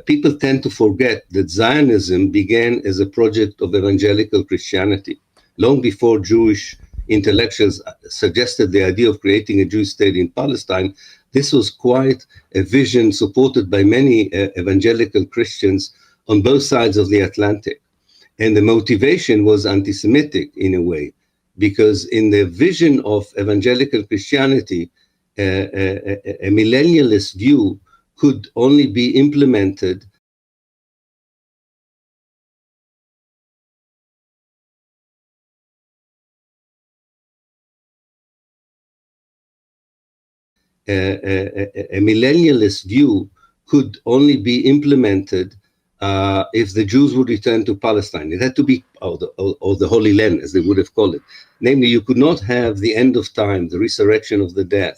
People tend to forget that Zionism began as a project of evangelical Christianity. Long before Jewish intellectuals suggested the idea of creating a Jewish state in Palestine, this was quite a vision supported by many evangelical Christians on both sides of the Atlantic. And the motivation was anti-Semitic in a way, because in the vision of evangelical Christianity, a millennialist view could only be implemented a millennialist view could only be implemented if the Jews would return to Palestine. It had to be, or the Holy Land, as they would have called it. Namely, you could not have the end of time, the resurrection of the dead,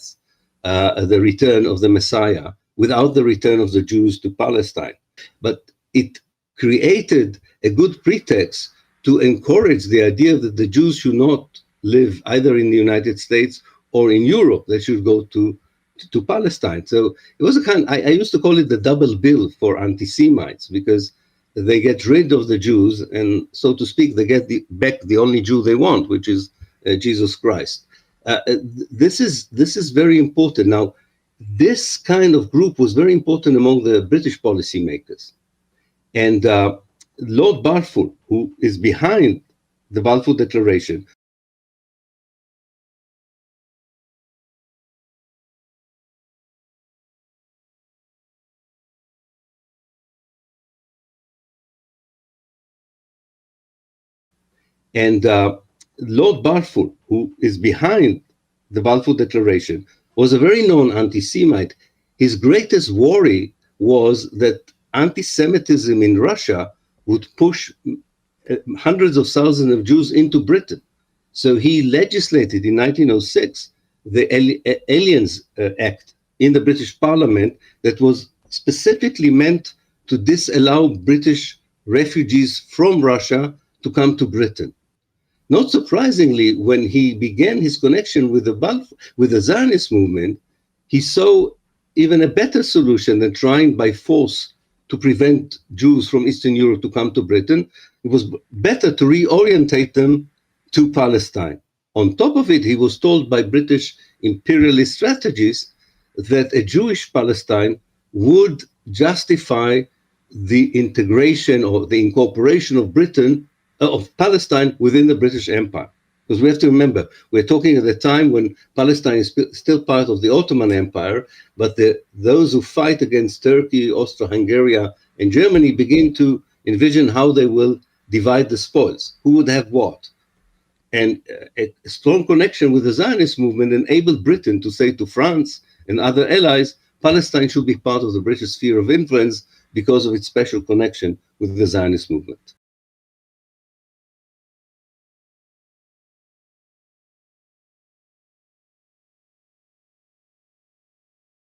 the return of the Messiah, without the return of the Jews to Palestine. But it created a good pretext to encourage the idea that the Jews should not live either in the United States or in Europe. They should go to Palestine. So it was a kind, I used to call it the double bill for anti-Semites, because they get rid of the Jews and, so to speak, they get back the only Jew they want, which is Jesus Christ. This is very important. Now, this kind of group was very important among the British policymakers. And Lord Balfour, who is behind the Balfour Declaration, Lord Balfour, who is behind the Balfour Declaration, was a very known anti-Semite. His greatest worry was that anti-Semitism in Russia would push hundreds of thousands of Jews into Britain. So he legislated in 1906 the Aliens Act in the British Parliament that was specifically meant to disallow British refugees from Russia to come to Britain. Not surprisingly, when he began his connection with the Zionist movement, he saw even a better solution than trying by force to prevent Jews from Eastern Europe to come to Britain. It was better to reorientate them to Palestine. On top of it, he was told by British imperialist strategists that a Jewish Palestine would justify the integration or the incorporation of of Palestine within the British Empire. Because we have to remember, we're talking at a time when Palestine is still part of the Ottoman Empire, but those who fight against Turkey, Austro-Hungary, and Germany begin to envision how they will divide the spoils, who would have what. And a strong connection with the Zionist movement enabled Britain to say to France and other allies, Palestine should be part of the British sphere of influence because of its special connection with the Zionist movement.